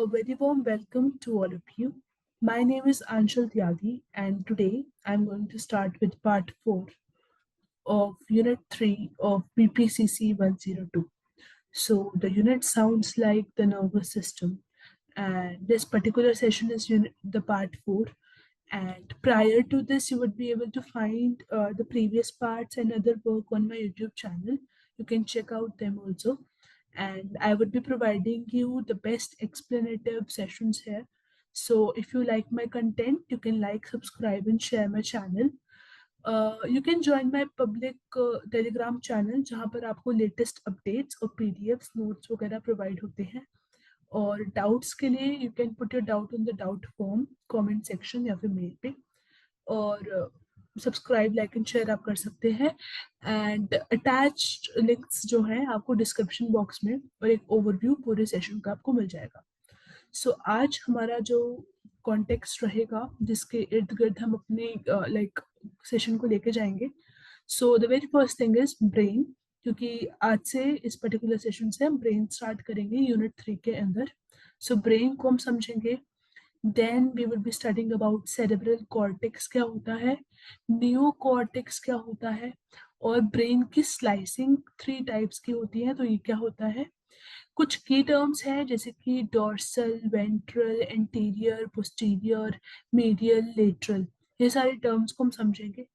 A very warm welcome to all of you. My name is Anshul Tyagi, and today I'm going to start with part 4 of Unit 3 of BPCC 102. So, the unit sounds like the nervous system, and this particular session is the part 4. And prior to this, you would be able to find the previous parts and other work on my YouTube channel. You can check out them also. And I would be providing you the best explanative sessions here. So if you like my content, you can like, subscribe, and share my channel. You can join my public telegram channel जहाँ पर आपको latest updates और PDFs notes वगैरह provide होते हैं. और doubts के लिए you can put your doubt on the doubt form comment section या फिर मेल पे. और सब्सक्राइब लाइक एंड शेयर आप कर सकते हैं. एंड अटैच्ड लिंक्स जो है आपको डिस्क्रिप्शन बॉक्स में और एक ओवरव्यू पूरे सेशन का आपको मिल जाएगा. सो आज हमारा जो कॉन्टेक्स्ट रहेगा जिसके इर्द गिर्द हम अपने लाइक सेशन को लेके जाएंगे. So the very first thing is brain, क्योंकि आज से इस पर्टिकुलर सेशन से हम ब्रेन स्टार्ट करेंगे यूनिट 3 के अंदर. सो ब्रेन को हम समझेंगे. Then we will be studying about cerebral cortex क्या होता है, नियो कॉर्टेक्स क्या होता है, और ब्रेन की स्लाइसिंग 3 टाइप्स की होती है तो ये क्या होता है. कुछ की टर्म्स हैं जैसे कि dorsal, ventral, anterior, posterior, medial, lateral. ये सारे टर्म्स को हम समझेंगे.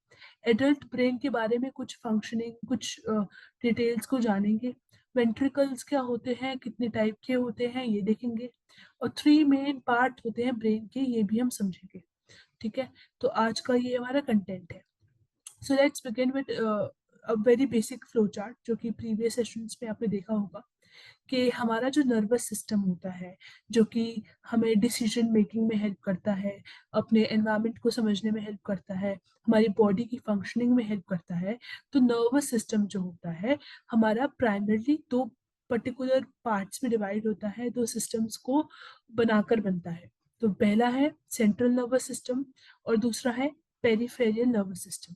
एडल्ट ब्रेन के बारे में कुछ फंक्शनिंग, कुछ डिटेल्स को जानेंगे. वेंट्रिकल्स क्या होते हैं, कितने टाइप के होते हैं ये देखेंगे. और 3 मेन पार्ट होते हैं ब्रेन के, ये भी हम समझेंगे. ठीक है, तो आज का ये हमारा कंटेंट है. So let's begin with a very basic flow chart जो कि प्रीवियस सेशंस में आपने देखा होगा कि हमारा जो नर्वस सिस्टम होता है जो कि हमें डिसीजन मेकिंग में हेल्प करता है, अपने एनवायरनमेंट को समझने में हेल्प करता है, हमारी बॉडी की फंक्शनिंग में हेल्प करता है. तो नर्वस सिस्टम जो होता है हमारा प्राइमरली 2 पर्टिकुलर पार्ट्स में डिवाइड होता है, 2 सिस्टम्स को बनाकर बनता है. तो पहला है सेंट्रल नर्वस सिस्टम और दूसरा है पेरिफेरियल नर्वस सिस्टम.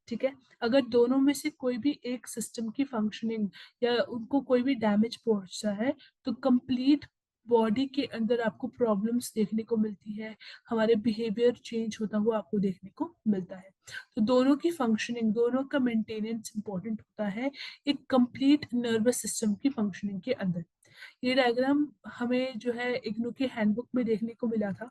ठीक है, अगर दोनों में से कोई भी एक सिस्टम की फंक्शनिंग या उनको कोई भी डैमेज पहुंचता है तो कंप्लीट बॉडी के अंदर आपको प्रॉब्लम्स देखने को मिलती है, हमारे बिहेवियर चेंज होता हुआ आपको देखने को मिलता है. तो दोनों की फंक्शनिंग, दोनों का मेंटेनेंस इंपॉर्टेंट होता है एक कंप्लीट नर्वस सिस्टम की फंक्शनिंग के अंदर. ये डायग्राम हमें जो है इग्नू के हैंडबुक में देखने को मिला था,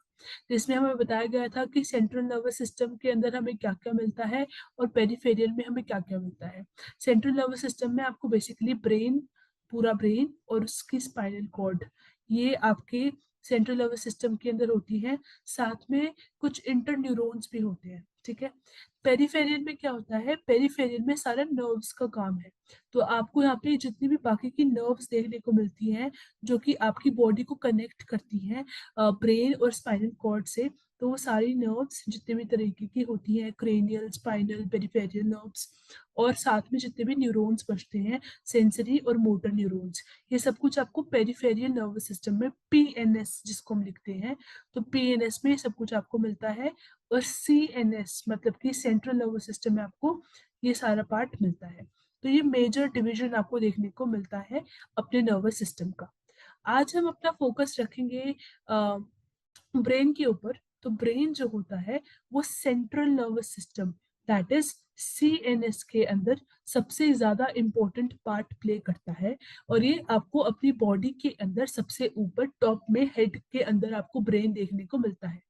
जिसमें हमें बताया गया था कि सेंट्रल नर्वस सिस्टम के अंदर हमें क्या क्या मिलता है और पेरिफेरियल में हमें क्या क्या मिलता है. सेंट्रल नर्वस सिस्टम में आपको बेसिकली ब्रेन, पूरा ब्रेन और उसकी स्पाइनल कॉर्ड, ये आपके सेंट्रल नर्वस सिस्टम के अंदर होती है. साथ में कुछ इंटर न्यूरॉन्स भी होते हैं. ठीक है, पेरिफेरियल में क्या होता है, पेरिफेरियल में सारा नर्व्स का काम है. तो आपको यहाँ पे जितनी भी बाकी की नर्व्स देखने को मिलती हैं जो कि आपकी बॉडी को कनेक्ट करती हैं ब्रेन और स्पाइनल कॉर्ड से, तो वो सारी नर्व्स जितने भी तरीके की होती हैं, क्रेनियल, स्पाइनल, पेरिफेरियल नर्व्स, और साथ में जितने भी न्यूरॉन्स बचते हैं, सेंसरी और मोटर न्यूरॉन्स, ये सब कुछ आपको पेरिफेरियल नर्वस सिस्टम में, पीएनएस जिसको हम लिखते हैं, तो पीएनएस में सब कुछ आपको मिलता है. और सीएनएस मतलब कि सेंट्रल नर्वस सिस्टम में आपको ये सारा पार्ट मिलता है. तो ये मेजर डिवीजन आपको देखने को मिलता है अपने नर्वस सिस्टम का. आज हम अपना फोकस रखेंगे ब्रेन के ऊपर. तो ब्रेन जो होता है वो central nervous system, that is CNS के अंदर सबसे ज्यादा इंपॉर्टेंट पार्ट प्ले करता है. और ये आपको अपनी बॉडी के अंदर सबसे ऊपर टॉप में हेड के अंदर आपको ब्रेन देखने को मिलता है.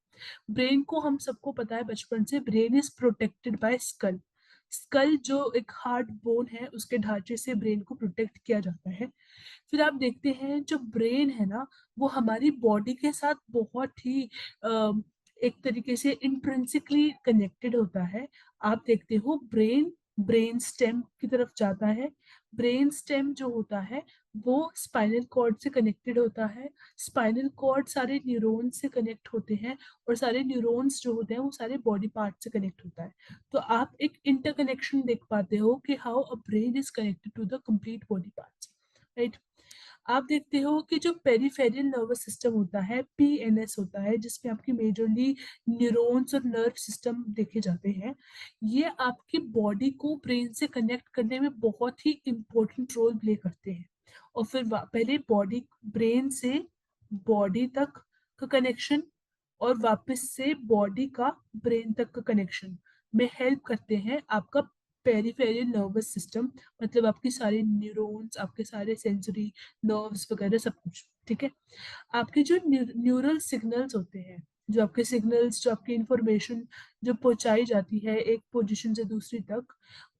ब्रेन को हम सबको पता है बचपन से, brain is protected by skull. Skull जो एक हार्ड बोन है उसके ढांचे से ब्रेन को प्रोटेक्ट किया जाता है. फिर आप देखते हैं जो ब्रेन है ना वो हमारी बॉडी के साथ बहुत ही एक तरीके से इंट्रिंसिकली कनेक्टेड होता है. आप देखते हो ब्रेन ब्रेन स्टेम की तरफ जाता है. ब्रेन स्टेम जो होता है वो स्पाइनल कॉर्ड से कनेक्टेड होता है. स्पाइनल कॉर्ड सारे न्यूरॉन्स से कनेक्ट होते हैं और सारे न्यूरॉन्स जो होते हैं वो सारे बॉडी पार्ट से कनेक्ट होता है. तो आप एक इंटरकनेक्शन देख पाते हो कि how a brain is connected to the complete body parts, right. आप देखते हो कि जो पेरिफेरियल नर्वस सिस्टम होता है, पीएनएस होता है, जिसमें आपकी मेजरली न्यूरॉन्स और नर्व सिस्टम देखे जाते हैं, ये आपकी बॉडी को ब्रेन से कनेक्ट करने में बहुत ही इंपॉर्टेंट रोल प्ले करते हैं. और फिर पहले बॉडी ब्रेन से बॉडी तक का कनेक्शन और वापस से बॉडी का ब्रेन तक का कनेक्शन में हेल्प करते हैं आपका पेरिफेरल नर्वस सिस्टम, मतलब आपकी सारी न्यूरॉन्स, आपके सारे सेंसरी नर्व्स वगैरह सब कुछ। ठीक है, आपके जो न्यूरल सिग्नल्स होते हैं, जो आपके सिग्नल्स, जो आपकी इंफॉर्मेशन जो पहुंचाई जाती है एक पोजीशन से दूसरी तक,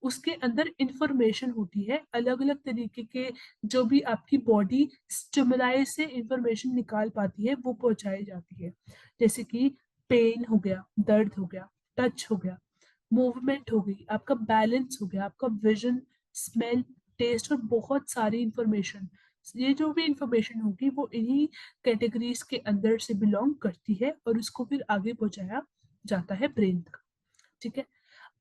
उसके अंदर इंफॉर्मेशन होती है अलग अलग तरीके के, जो भी आपकी बॉडी स्टिमुलाई से इंफॉर्मेशन निकाल पाती है वो पहुंचाई जाती है। जैसे कि पेन हो गया, दर्द हो गया, टच हो गया, मूवमेंट हो गई, आपका बैलेंस हो गया, आपका विजन, स्मेल, टेस्ट और बहुत सारी इंफॉर्मेशन। ये जो भी इंफॉर्मेशन होगी वो इन्हीं कैटेगरीज के अंदर से बिलोंग करती है और उसको फिर आगे पहुंचाया जाता है ब्रेन तक। ठीक है,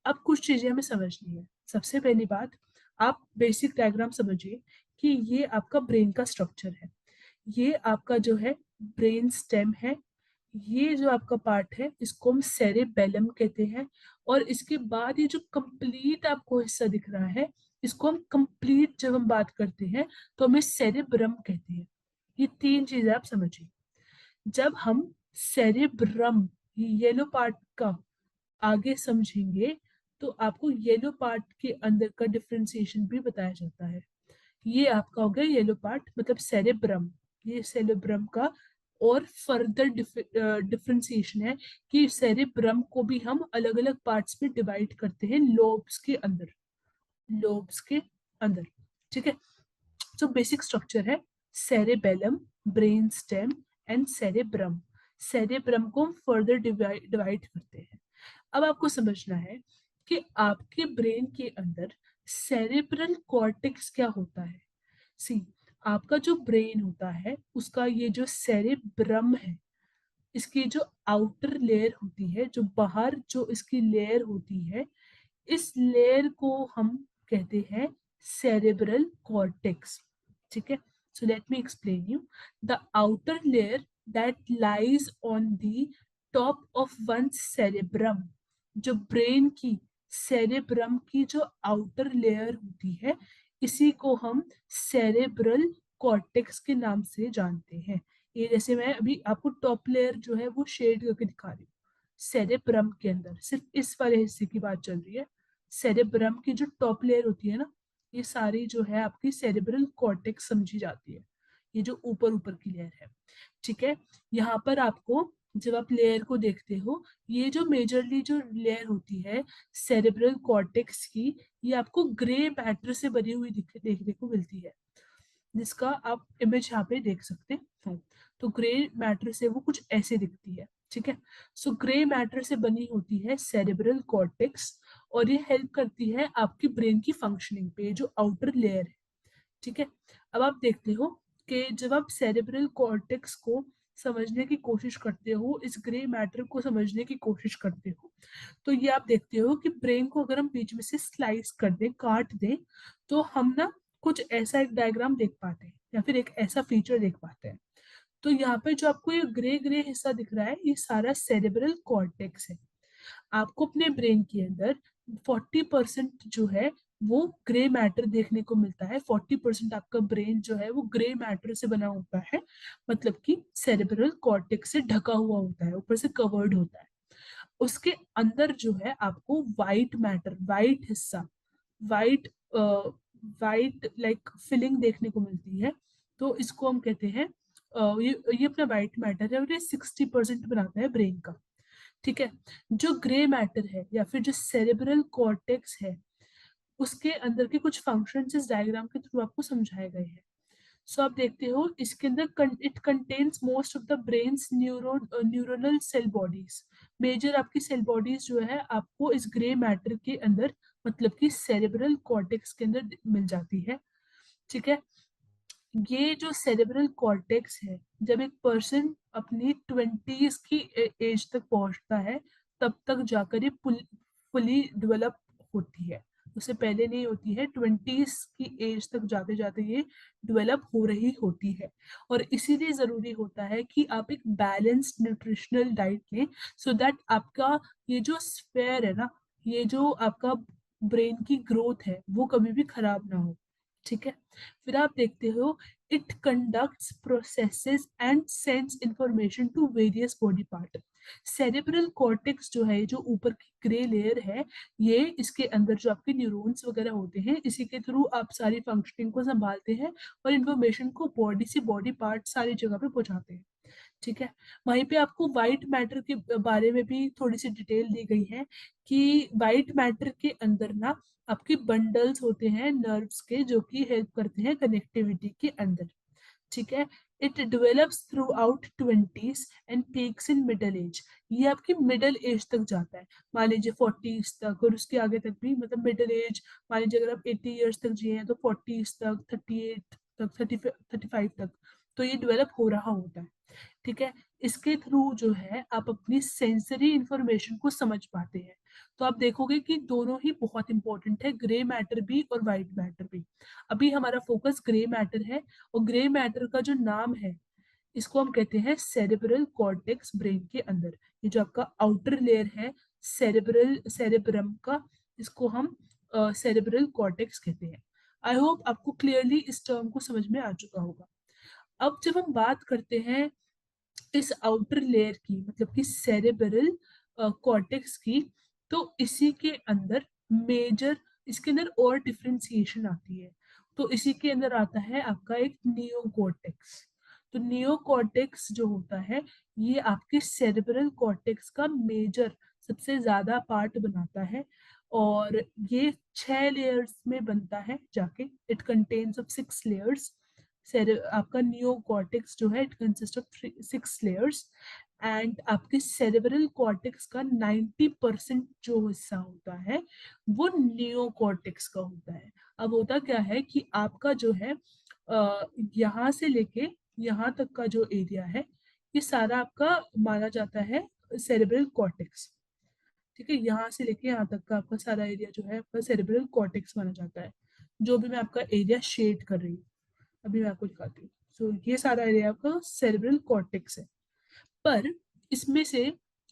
अब कुछ चीजें हमें समझनी है। सबसे पहली बात, आप बेसिक डायग्राम समझिए कि ये आपका ब्रेन का स्ट्रक्चर है। ये आपका जो है ब्रेन स्टेम है। ये जो आपका पार्ट है इसको हम सेरेबेलम कहते हैं। और इसके बाद ये जो कंप्लीट आपको हिस्सा दिख रहा है, इसको हम कंप्लीट जब हम बात करते हैं तो हमें सेरेब्रम कहते हैं। ये तीन चीजें आप समझिए। जब हम सेरेब्रम, ये येलो पार्ट का आगे समझेंगे तो आपको येलो पार्ट के अंदर का डिफरेंशिएशन भी बताया जाता है। ये आपका हो गया येलो पार्ट, मतलब सेरेब्रम। ये सेरेब्रम का और फर्दर डिफरेंशिएशन है कि सेरेब्रम को भी हम अलग अलग पार्ट्स में डिवाइड करते हैं लोब्स के अंदर, लोब्स के अंदर। ठीक है, जो बेसिक स्ट्रक्चर है, cerebellum, brain stem and cerebrum. Cerebrum को हम फर्दर डिवाइड करते हैं। अब आपको समझना है कि आपके ब्रेन के अंदर सेरेब्रल कॉर्टेक्स क्या होता है। सी, आपका जो ब्रेन होता है उसका ये जो सेरेब्रम है, इसकी जो आउटर लेयर होती है, जो बाहर जो इसकी लेयर होती है, इस लेयर को हम कहते हैं सेरेब्रल कॉर्टेक्स। ठीक है, so let me explain you. The outer layer that lies on the top of one cerebrum, जो ब्रेन की सेरेब्रम की जो आउटर लेयर होती है, इसी को हम सेरेब्रल कॉर्टेक्स के नाम से जानते हैं। ये जैसे मैं अभी आपको टॉप लेयर जो है वो शेड करके दिखा रही हूँ। सेरेब्रम के अंदर सिर्फ इस वाले हिस्से की बात चल रही है। सेरेब्रम की जो टॉप लेयर होती है ना, ये सारी जो है आपकी सेरेब्रल कॉर्टेक्स समझी जाती है, ये जो ऊपर ऊपर की लेयर है। ठीक है, यहाँ पर आपको जब आप लेयर को देखते हो, ये जो मेजरली जो लेयर होती है सेरेब्रल कॉर्टेक्स की, ये आपको ग्रे मैटर से बनी हुई देखने को मिलती है, जिसका आप इमेज यहाँ पे देख सकते हो। तो ग्रे मैटर से वो कुछ ऐसे दिखती है। ठीक है, सो ग्रे मैटर से बनी होती है सेरेब्रल कॉर्टेक्स, और ये हेल्प करती है आपकी ब्रेन की फंक्शनिंग पे, जो आउटर लेयर है। ठीक है, अब आप देखते हो कि जब आप सेरेब्रल कॉर्टेक्स को समझने की कोशिश करते हो, इस ग्रे मैटर को समझने की कोशिश करते हो, तो ये आप देखते हो कि ब्रेन को अगर हम बीच में से स्लाइस कर दें, काट दें, तो हम ना कुछ ऐसा एक डायग्राम देख पाते हैं या फिर एक ऐसा फीचर देख पाते हैं। तो यहाँ पे जो आपको ये ग्रे ग्रे हिस्सा दिख रहा है, ये सारा सेरेब्रल कॉर्टेक्स है। आपको अपने ब्रेन के अंदर 40% जो है वो ग्रे मैटर देखने को मिलता है। 40% आपका ब्रेन जो है वो ग्रे मैटर से बना होता है, मतलब कि सेरेब्रल कॉर्टेक्स से ढका हुआ होता है, ऊपर से कवर्ड होता है। उसके अंदर जो है आपको वाइट मैटर, वाइट हिस्सा, वाइट वाइट लाइक फिलिंग देखने को मिलती है। तो इसको हम कहते हैं ये अपना वाइट मैटर है और ये 60% बनाता है ब्रेन का। ठीक है, जो ग्रे मैटर है या फिर जो सेरेब्रल कॉर्टेक्स है, उसके अंदर के कुछ फंक्शंस इस डायग्राम के थ्रू आपको समझाए गए हैं। सो आप देखते हो इसके अंदर it contains most of the brain's neuronal cell bodies. Major आपकी सेल बॉडीज जो है आपको इस ग्रे मैटर के अंदर, मतलब कि सेरेब्रल कॉर्टेक्स के अंदर मिल जाती है। ठीक है, ये जो सेरेब्रल कॉर्टेक्स है, जब एक पर्सन अपनी 20s की एज तक पहुंचता है, तब तक जाकर ये फुली डेवलप होती है। उससे पहले नहीं होती है, 20s की एज तक जाते जाते ये डेवलप हो रही होती है। और इसीलिए जरूरी होता है कि आप एक बैलेंस्ड न्यूट्रिशनल डाइट लें, सो दैट आपका ये जो स्फेयर है ना, ये जो आपका ब्रेन की ग्रोथ है वो कभी भी खराब ना हो। ठीक है, फिर आप देखते हो It conducts, processes and sends information to various body part. Cerebral cortex जो है, जो ऊपर की ग्रे लेयर है, ये इसके अंदर जो आपके न्यूरॉन्स वगैरह होते हैं, इसी के थ्रू आप सारी फंक्शनिंग को संभालते हैं और इंफॉर्मेशन को बॉडी से बॉडी पार्ट सारी जगह पे पहुंचाते हैं। ठीक है, वहीं पे आपको वाइट मैटर के बारे में भी थोड़ी सी डिटेल दी गई है कि वाइट मैटर के अंदर ना आपके बंडल्स होते हैं नर्व्स के, जो कि हेल्प करते हैं कनेक्टिविटी के अंदर। ठीक है, it develops through out 20s and peaks in middle age. ये आपकी मिडल एज तक जाता है, मान लीजिए 40s तक, और उसके आगे तक भी, मतलब मिडल एज मान लीजिए अगर आप 80 ईयर्स तक जिए हैं तो 40s तक, 38 तक, 35 तक, तो ये डेवलप हो रहा होता है। ठीक है, इसके थ्रू जो है आप अपनी सेंसरी इंफॉर्मेशन को समझ पाते हैं। तो आप देखोगे कि दोनों ही बहुत इंपॉर्टेंट है, ग्रे मैटर भी और वाइट मैटर भी। अभी हमारा फोकस ग्रे मैटर है, और ग्रे मैटर का जो नाम है, इसको हम कहते हैं सेरेब्रल कॉर्टेक्स ब्रेन के अंदर। ये जो आपका आउटर लेयर है सेरेब्रम का, इसको हम सेरेब्रल कॉर्टेक्स कहते हैं। आई होप आपको क्लियरली इस टर्म को समझ में आ चुका होगा। अब जब हम बात करते हैं इस आउटर लेयर की, मतलब कि सेरेब्रल कॉर्टेक्स की, तो इसी के अंदर मेजर, इसके अंदर और डिफरेंशिएशन आती है। तो इसी के अंदर आता है आपका एक नियोकॉर्टेक्स। तो नियोकॉर्टेक्स जो होता है, ये आपके सेरेब्रल कॉर्टेक्स का मेजर, सबसे ज्यादा पार्ट बनाता है, और ये 6 लेयर्स में बनता है जाके। It contains of 6 layers. आपका नियोकॉर्टेक्स जो है, it consist of 6 layers. And आपके सेरेब्रल कॉर्टेक्स का 90% जो हिस्सा होता है वो नियोकॉर्टेक्स का होता है। अब होता क्या है कि आपका जो है यहाँ से लेके यहाँ तक का जो एरिया है, ये सारा आपका माना जाता है सेरेब्रल कॉर्टेक्स। ठीक है, यहाँ से लेके यहाँ तक का आपका सारा एरिया जो है आपका सेरेब्रल कॉर्टेक्स माना जाता है। जो भी मैं आपका एरिया शेड कर रही हूँ, अभी मैं आपको दिखाती हूँ। सो ये सारा एरिया आपका सेरेब्रल कॉर्टेक्स है। पर इसमें से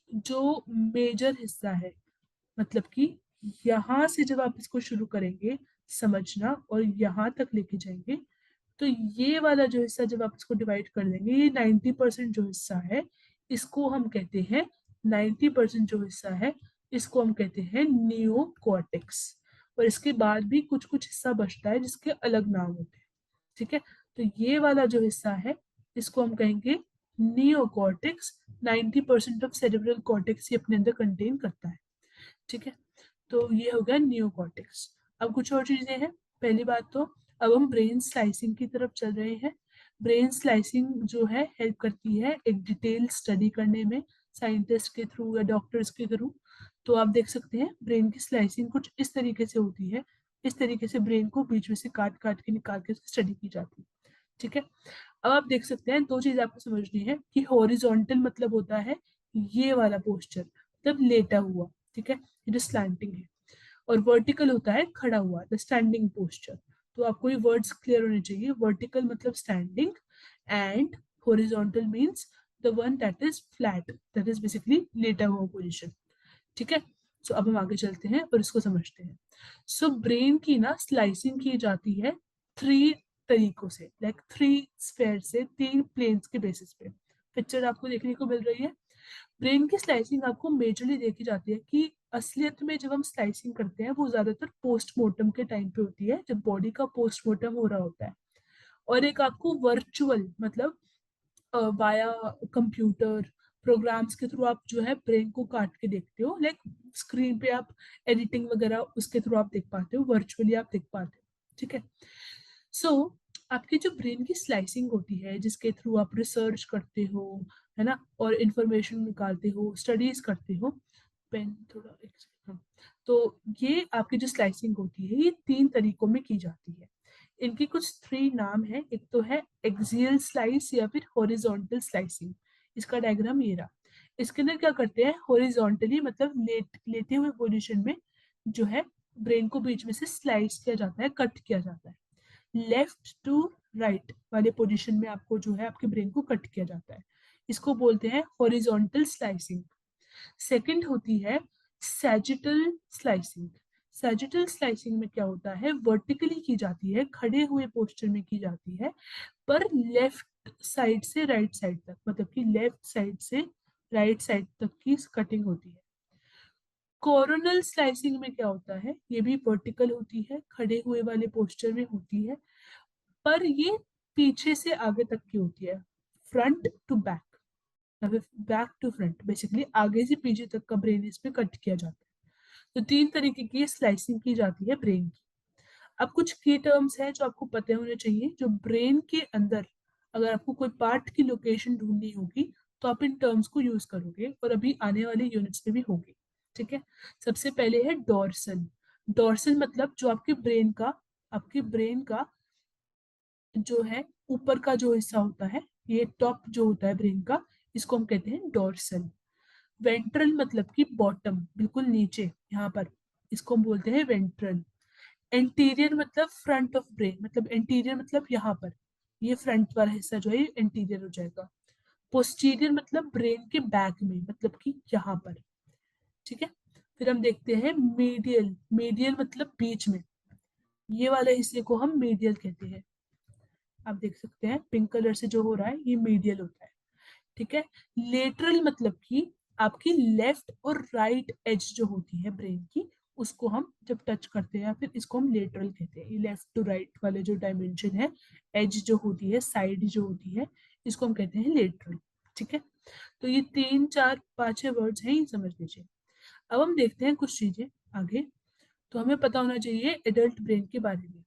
जो मेजर हिस्सा है, मतलब कि यहाँ से जब आप इसको शुरू करेंगे समझना और यहाँ तक लेके जाएंगे, तो ये वाला जो हिस्सा जब आप इसको डिवाइड कर देंगे, ये 90% जो हिस्सा है, इसको हम कहते हैं 90% जो हिस्सा है, इसको हम कहते हैं नियो कॉर्टेक्स। और इसके बाद भी कुछ कुछ हिस्सा बचता है जिसके अलग नाम होते हैं। ठीक है, तो ये वाला जो हिस्सा है, इसको हम कहेंगे नियोकॉर्टेक्स। 90% ऑफ सेरेब्रल कॉर्टेक्स ये अपने अंदर कंटेन करता है। ठीक है, तो ये हो गया नियोकॉर्टेक्स। अब कुछ और चीजें हैं। पहली बात तो अब हम ब्रेन स्लाइसिंग की तरफ चल रहे हैं। ब्रेन स्लाइसिंग जो है हेल्प करती है एक डिटेल स्टडी करने में, साइंटिस्ट के थ्रू या डॉक्टर्स के थ्रू। तो आप देख सकते हैं ब्रेन की स्लाइसिंग कुछ इस तरीके से होती है। इस तरीके से ब्रेन को बीच में से काट काट के निकाल के स्टडी की जाती है। ठीक है, अब आप देख सकते हैं दो चीज आपको समझनी है कि हॉरिजॉन्टल मतलब होता है ये वाला पोस्चर, मतलब लेटा हुआ। ठीक है, ये जो स्लैंटिंग है। और वर्टिकल होता है खड़ा हुआ, द स्टैंडिंग पोस्चर। तो आपको ये वर्ड्स क्लियर होने चाहिए। वर्टिकल मतलब standing, and horizontal means the one that is flat, that is basically लेटा हुआ पोजीशन। ठीक है, सो अब हम आगे चलते हैं और इसको समझते हैं। सो ब्रेन की ना स्लाइसिंग की जाती है 3 तरीकों से, लाइक 3 स्फेयर से, 3 प्लेन्स के बेसिस पे। पिक्चर आपको देखने को मिल रही है। ब्रेन की स्लाइसिंग आपको मेजरली देखी जाती है कि असलियत में जब हम स्लाइसिंग करते हैं वो ज्यादातर पोस्टमार्टम के टाइम पे होती है, जब बॉडी का पोस्टमार्टम हो रहा होता है। और एक आपको वर्चुअल, मतलब वाया कंप्यूटर प्रोग्राम्स के थ्रू आप जो है ब्रेन को काट के देखते हो, लाइक स्क्रीन पे आप एडिटिंग वगैरह उसके थ्रू आप देख पाते हो, वर्चुअली आप देख पाते हो। ठीक है, सो आपकी जो ब्रेन की स्लाइसिंग होती है, जिसके थ्रू आप रिसर्च करते हो, है ना, और इंफॉर्मेशन निकालते हो, स्टडीज करते हो। पेन थोड़ा एक सेकंड, हाँ। तो ये आपकी जो स्लाइसिंग होती है, ये 3 तरीकों में की जाती है। इनके कुछ 3 नाम है। एक तो है एक्सियल स्लाइस या फिर हॉरिजॉन्टल स्लाइसिंग। इसका डायग्राम ये रहा। इसके अंदर क्या करते हैं, हॉरिजॉन्टली मतलब लेटे हुए पोजीशन में जो है ब्रेन को बीच में से स्लाइस किया जाता है, कट किया जाता है। लेफ्ट टू राइट वाले पोजीशन में आपको जो है आपके ब्रेन को कट किया जाता है। इसको बोलते हैं हॉरिजॉन्टल स्लाइसिंग। सेकंड होती है सैजिटल स्लाइसिंग। सैजिटल स्लाइसिंग में क्या होता है, वर्टिकली की जाती है, खड़े हुए पोस्चर में की जाती है, पर लेफ्ट साइड से राइट साइड तक, मतलब कि लेफ्ट साइड से राइट साइड तक की कटिंग होती है। कोरोनल स्लाइसिंग में क्या होता है, ये भी वर्टिकल होती है, खड़े हुए वाले पोस्चर में होती है, पर ये पीछे से आगे तक की होती है, फ्रंट टू बैक या फिर बैक टू फ्रंट, बेसिकली आगे से पीछे तक का ब्रेन इस पे कट किया जाता है। तो 3 तरीके की स्लाइसिंग की जाती है ब्रेन की। अब कुछ की टर्म्स हैं जो आपको पते होने चाहिए, जो ब्रेन के अंदर अगर आपको कोई पार्ट की लोकेशन ढूंढनी होगी तो आप इन टर्म्स को यूज करोगे, और अभी आने वाले यूनिट्स में भी होगी। ठीक है, सबसे पहले है डोर्सल। डोर्सल मतलब जो आपके ब्रेन का जो है ऊपर का जो हिस्सा होता है, ये टॉप जो होता है ब्रेन का, इसको हम कहते हैं डोर्सल। वेंट्रल मतलब कि बॉटम, बिल्कुल नीचे यहाँ पर, इसको हम बोलते हैं वेंट्रल। एंटीरियर मतलब फ्रंट ऑफ ब्रेन, मतलब एंटीरियर मतलब यहाँ पर, ये फ्रंट वाला हिस्सा जो है ये एंटीरियर हो जाएगा। पोस्टीरियर मतलब ब्रेन के बैक में, मतलब कि यहाँ पर। ठीक है, फिर हम देखते हैं मीडियल। मीडियल मतलब बीच में, ये वाले हिस्से को हम मीडियल कहते हैं। आप देख सकते हैं पिंक कलर से जो हो रहा है ये मीडियल होता है। ठीक है, लेटरल मतलब कि आपकी लेफ्ट और राइट एज जो होती है ब्रेन की, उसको हम जब टच करते हैं, फिर इसको हम लेटरल कहते हैं। ये लेफ्ट टू राइट वाले जो डायमेंशन है, एज जो होती है, साइड जो होती है, इसको हम कहते हैं लेटरल। ठीक है, तो ये 3 4 5 6 वर्ड्स हैं, ये समझ लीजिए। अब हम देखते हैं कुछ चीजें आगे। तो हमें पता होना चाहिए एडल्ट ब्रेन के बारे में।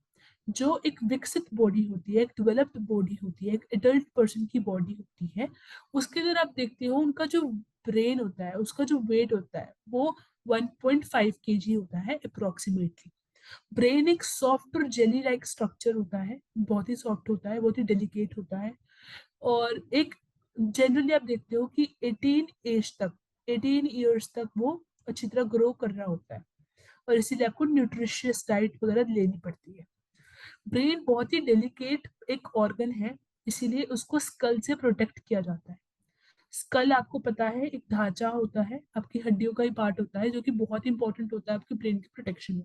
जो एक विकसित बॉडी होती है, एक डेवलप्ड बॉडी होती है, एक एडल्ट पर्सन की बॉडी होती है, उसके अंदर आप देखते हो उनका जो ब्रेन होता है, उसका जो वेट होता है वो 1.5 kg होता है अप्रोक्सीमेटली। ब्रेन एक सॉफ्ट और जेली लाइक स्ट्रक्चर होता है, बहुत ही सॉफ्ट होता है, बहुत ही डेलिकेट होता है। और एक जनरली आप देखते हो कि 18 ईयर्स तक वो अच्छी तरह ग्रो कर रहा होता है, और इसीलिए आपको न्यूट्रिशियस डाइट वगैरह लेनी पड़ती है। ब्रेन बहुत ही डेलिकेट एक ऑर्गन है, इसीलिए उसको स्कल से प्रोटेक्ट किया जाता है। स्कल आपको पता है एक ढांचा होता है, आपकी हड्डियों का ही पार्ट होता है, जो कि बहुत इंपॉर्टेंट होता है आपके ब्रेन की प्रोटेक्शन में।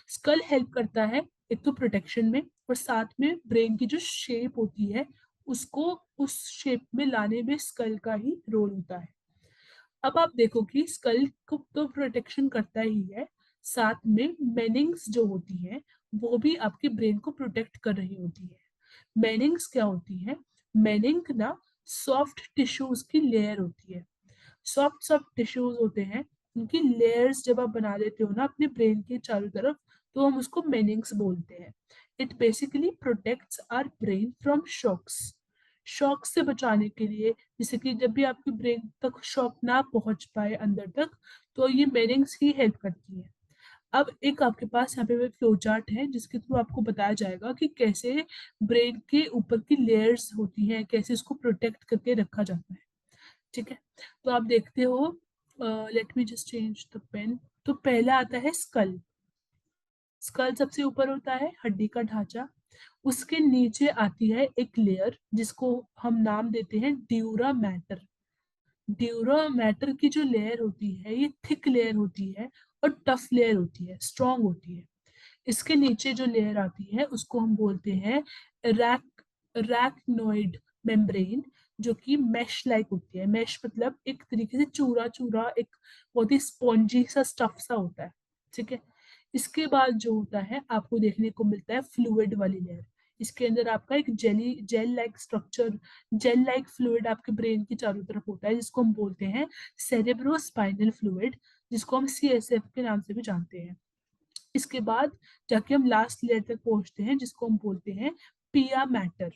स्कल हेल्प करता है एक तो प्रोटेक्शन में, और साथ में ब्रेन की जो शेप होती है उसको उस शेप में लाने में स्कल का ही रोल होता है। अब आप देखो कि स्कल को तो प्रोटेक्शन करता ही है, साथ में मेनिंग्स जो होती है वो भी आपके ब्रेन को प्रोटेक्ट कर रही होती है। मेनिंग्स क्या होती है, मेनिंग ना सॉफ्ट टिश्यूज की लेयर होती है। सॉफ्ट सॉफ्ट टिश्यूज होते हैं, उनकी लेयर्स जब आप बना देते हो ना अपने ब्रेन के चारों तरफ, तो हम उसको मेनिंग्स बोलते हैं। It basically protects our brain from shocks. Shock से बचाने के लिए, जैसे कि जब भी आपके ब्रेन तक शॉक ना पहुंच पाए अंदर तक, तो ये मेनिंग्स ही हेल्प करती है। अब एक आपके पास यहाँ पे फ्लो चार्ट है जिसके थ्रू आपको बताया जाएगा कि कैसे ब्रेन के ऊपर की लेयर्स होती हैं, कैसे इसको प्रोटेक्ट करके रखा जाता है। ठीक है, तो आप देखते हो, let me just change the pen. तो पहला आता है स्कल। स्कल सबसे ऊपर होता है, हड्डी का ढांचा। उसके नीचे आती है एक लेयर जिसको हम नाम देते हैं ड्यूरा मैटर। ड्यूरा मैटर की जो लेयर होती है ये थिक लेयर होती है, और टफ लेयर होती है, स्ट्रॉन्ग होती है। इसके नीचे जो लेयर आती है उसको हम बोलते हैं रैक रैक्नोइड मेम्ब्रेन, जो कि मैश लाइक होती है। मैश मतलब एक तरीके से चूरा चूरा, एक बहुत ही स्पॉन्जी सा स्टफ सा होता है। ठीक है, इसके बाद जो होता है आपको देखने को मिलता है फ्लूइड वाली लेयर। इसके अंदर आपका एक gel like structure, gel like fluid आपके ब्रेन के चारों तरफ होता है, जिसको हम बोलते हैं सेरेब्रोस्पाइनल फ्लूइड, जिसको हम CSF के नाम से भी जानते हैं। इसके बाद जाके हम लास्ट लेयर तक पहुंचते हैं, जिसको हम बोलते हैं पिया मैटर।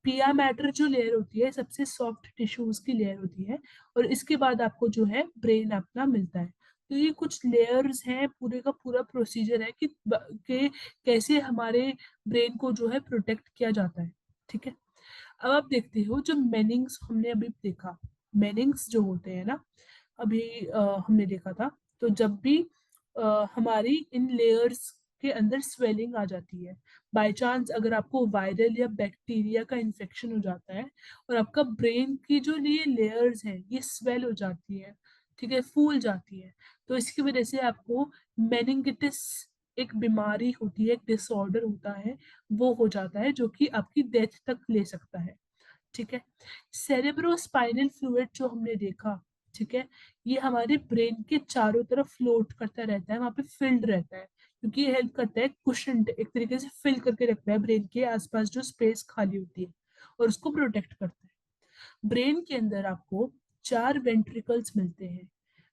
पिया मैटर जो लेयर होती है सबसे सॉफ्ट टिश्यूज की लेयर होती है, और इसके बाद आपको जो है ब्रेन अपना मिलता है। तो ये कुछ लेयर्स हैं, पूरे का पूरा प्रोसीजर है कि कैसे हमारे ब्रेन को जो है प्रोटेक्ट किया जाता है। ठीक है, अब आप देखते हो जो मेनिंग्स हमने अभी देखा, मेनिंग्स जो होते हैं ना, अभी हमने देखा था, तो जब भी हमारी इन लेयर्स के अंदर स्वेलिंग आ जाती है, बाय चांस अगर आपको वायरल या बैक्टीरिया का इन्फेक्शन हो जाता है और आपका ब्रेन की जो ये लेयर्स हैं ये स्वेल हो जाती है, ठीक है, फूल जाती है, तो इसकी वजह से आपको मेनिंगिटिस एक बीमारी होती है, एक डिसऑर्डर होता है, वो हो जाता है जो कि आपकी डेथ तक ले सकता है। ठीक है। सेरेब्रोस्पाइनल फ्लूइड जो हमने देखा, ठीक है, ये हमारे ब्रेन के चारों तरफ फ्लोट करता रहता है, वहां पे फिल्ड रहता है, क्योंकि ये हेल्प करता है कुशन, एक तरीके से फिल करके रखता है ब्रेन के आसपास जो स्पेस खाली होती है, और उसको प्रोटेक्ट करता है। ब्रेन के अंदर आपको 4 वेंट्रिकल्स मिलते हैं।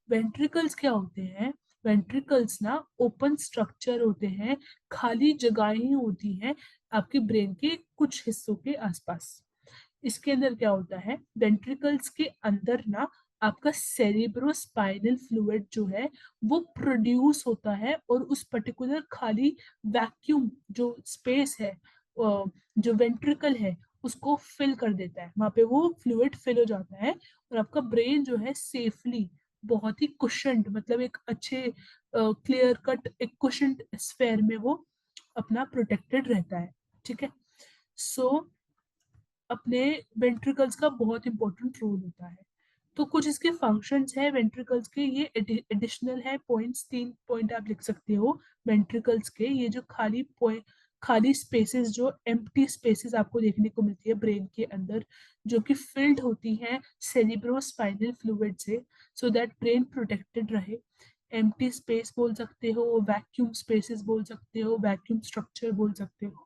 वेंट्रिकल्स क्या होते हैं? वेंट्रिकल्स ना ओपन स्ट्रक्चर होते हैं, खाली जगहें होती हैं आपके ब्रेन के कुछ हिस्सों के आसपास। इसके अंदर क्या होता है, वेंट्रिकल्स के अंदर ना आपका सेरिब्रोस्पाइनल फ्लूइड जो है वो प्रोड्यूस होता है, और उस पर्टिकुलर खाली वैक्यूम जो स्पेस है, जो वेंट्रिकल है, उसको फिल कर देता है, वहां पे वो फ्लूइड फिल हो जाता है, और आपका ब्रेन जो है सेफली, बहुत ही कुशन्ड, मतलब एक अच्छे क्लियर कट एक कुशन्ड स्फेयर में वो अपना प्रोटेक्टेड रहता है। ठीक है। सो अपने वेंट्रिकल्स का बहुत इंपॉर्टेंट रोल होता है। तो कुछ इसके फंक्शंस हैं वेंट्रिकल्स के, ये एडिशनल है पॉइंट्स, 3 पॉइंट आप लिख सकते हो वेंट्रिकल्स के। ये जो खाली पॉइंट, खाली स्पेसेस, जो एम्प्टी स्पेसेस आपको देखने को मिलती है ब्रेन के अंदर, जो कि फिल्ड होती हैं सेरिब्रोस्पाइनल फ्लूइड से, सो दैट ब्रेन प्रोटेक्टेड रहे। एम्प्टी स्पेस बोल सकते हो, वैक्यूम स्पेसेस बोल सकते हो, वैक्यूम स्ट्रक्चर बोल सकते हो।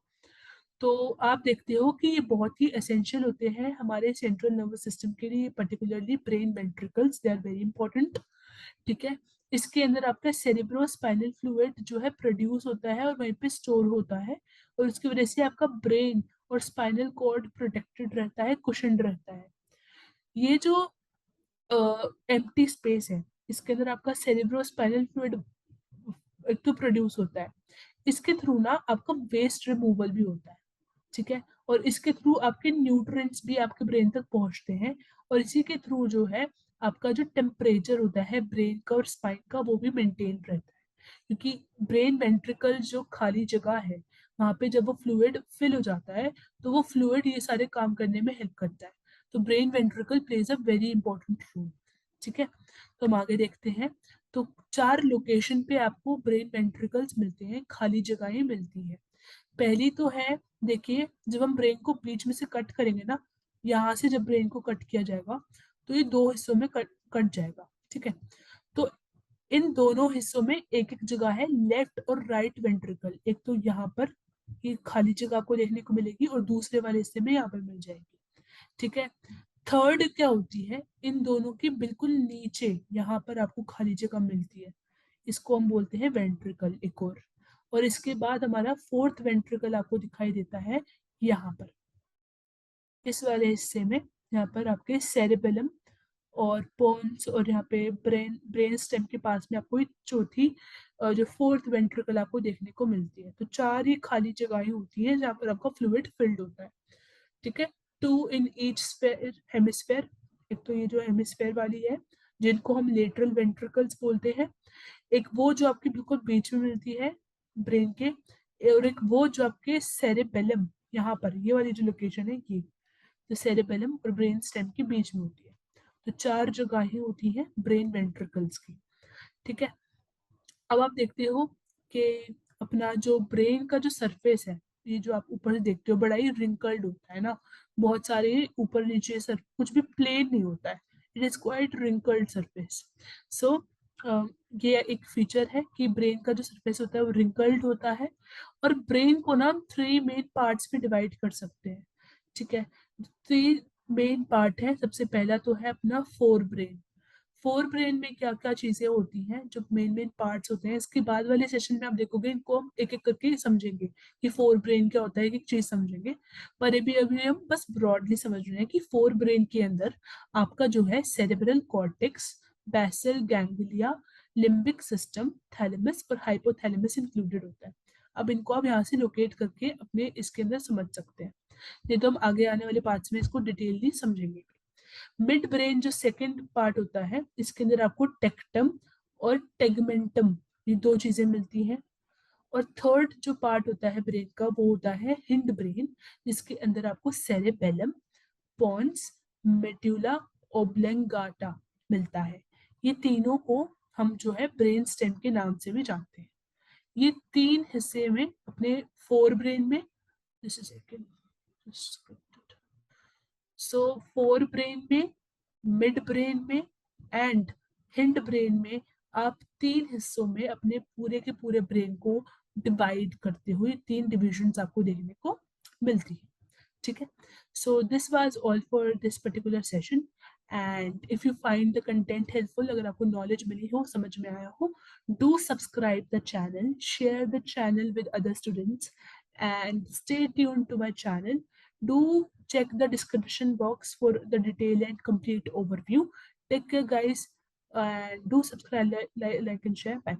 तो आप देखते हो कि ये बहुत ही एसेंशियल होते हैं हमारे सेंट्रल नर्वस सिस्टम के लिए, particularly brain ventricles, they are very important. ठीक है। इसके अंदर आपका सेरिब्रोस्पाइनल फ्लूइड जो है प्रोड्यूस होता है और वहीं पे स्टोर होता है, और उसकी वजह से आपका ब्रेन और स्पाइनल कॉर्ड प्रोटेक्टेड रहता है, कुशन्ड रहता है। ये जो एम्प्टी स्पेस है, इसके अंदर आपका सेरिब्रोस्पाइनल फ्लूइड एक तो प्रोड्यूस होता है, इसके थ्रू ना आपका वेस्ट रिमूवल भी होता है। ठीक है। और इसके थ्रू आपके न्यूट्रिएंट्स भी आपके ब्रेन तक पहुंचते हैं, और इसी के थ्रू जो है आपका जो टेम्परेचर होता है ब्रेन का और स्पाइन का, वो भी मेंटेन रहता है, क्योंकि ब्रेन वेंट्रिकल जो खाली जगह है, वहां पे जब वो फ्लूइड फिल हो जाता है, तो वो फ्लूइड ये सारे काम करने में हेल्प करता है। तो brain ventricle plays a very important role. ठीक है। तो हम आगे देखते हैं। तो 4 लोकेशन पे आपको ब्रेन वेंट्रिकल्स मिलते हैं, खाली जगहें मिलती हैं। पहली तो है, देखिए, जब हम ब्रेन को बीच में से कट करेंगे ना, यहाँ से जब ब्रेन को कट किया जाएगा, तो ये 2 हिस्सों में कट कट जाएगा। ठीक है। तो इन दोनों हिस्सों में एक एक जगह है, लेफ्ट और राइट वेंट्रिकल। एक तो यहाँ पर ये खाली जगह आपको देखने को मिलेगी, और दूसरे वाले हिस्से में यहाँ पर मिल जाएगी। ठीक है। थर्ड क्या होती है, इन दोनों के बिल्कुल नीचे यहाँ पर आपको खाली जगह मिलती है, इसको हम बोलते हैं वेंट्रिकल, एक और इसके बाद हमारा फोर्थ वेंट्रिकल आपको दिखाई देता है यहाँ पर, इस वाले हिस्से में। यहाँ पर आपके सेरेबेलम और पोन्स, और यहाँ पे ब्रेन ब्रेन स्टेम के पास में आपको एक चौथी जो फोर्थ वेंट्रिकल आपको देखने को मिलती है। तो 4 ही खाली जगहें होती हैं जहाँ पर आपका फ्लूइड फिल्ड होता है। ठीक है। 2 इन ईच स्फेयर हेमिस्फेयर। एक तो ये जो हेमिस्फेयर वाली है, जिनको हम लेटरल वेंट्रिकल्स बोलते हैं। एक वो जो आपके बिल्कुल बीच में मिलती है ब्रेन के, और एक वो जो आपके सेरेबेलम, यहाँ पर ये वाली जो लोकेशन है, ये जो सेरेबेलम और ब्रेन स्टेम के बीच में होती है। तो 4 जगहें होती हैं ब्रेन वेंट्रिकल्स की। ठीक है। अब आप देखते हो कि अपना जो ब्रेन का जो सरफेस है, ये जो आप ऊपर से देखते हो, बड़ा ही रिंकल्ड होता है ना, बहुत सारे ऊपर नीचे सर, कुछ भी प्लेन नहीं होता है, it is quite wrinkled surface. So ये एक फीचर है कि ब्रेन का जो सरफेस होता है वो रिंकल्ड होता है। और ब्रेन को ना हम 3 मेन पार्ट्स में डिवाइड कर सकते हैं। ठीक है। 3 मेन पार्ट है। सबसे पहला तो है अपना फोर ब्रेन। फोर ब्रेन में क्या क्या चीजें होती हैं, जो मेन मेन पार्ट्स होते हैं, इसके बाद वाले सेशन में आप देखोगे, इनको हम एक एक करके समझेंगे कि फोर ब्रेन क्या होता है, एक एक चीज समझेंगे। पर अभी अभी हम बस ब्रॉडली समझ रहे हैं कि फोर ब्रेन के अंदर आपका जो है cerebral cortex, basal ganglia, limbic system, thalamus और हाइपोथैलेमस इंक्लूडेड होता है। अब इनको आप यहाँ से लोकेट करके अपने इसके अंदर समझ सकते हैं, नहीं तो हम आगे आने वाले पार्ट्स में इसको डिटेलली समझेंगे। मिड ब्रेन जो सेकंड पार्ट होता है, इसके अंदर आपको टेक्टम और टेगमेंटम, ये 2 चीजें मिलती हैं। और थर्ड जो पार्ट होता है ब्रेन का, वो होता है हिंड ब्रेन, जिसके अंदर आपको सेरेबेलम, पॉन्स, मेड्यूला ओब्लेंगाटा मिलता है। ये तीनों को हम जो है ब्रेन स्टेम के नाम से भी जानते हैं। ये 3 हिस्से में अपने फोर ब्रेन में, this is second, so fore brain में, मिड ब्रेन में एंड हिंड ब्रेन में आप 3 हिस्सों में अपने पूरे के पूरे ब्रेन को डिवाइड करते हुए 3 डिविजन्स आपको देखने को मिलती है। ठीक है, so this was all for this particular session and if you find the content helpful, अगर आपको नॉलेज मिली हो, समझ में आया हो, do subscribe the channel, share the channel with other students and stay tuned to my channel. Do check the description box for the detailed and complete overview. Take care guys, and do subscribe, like and share. Bye.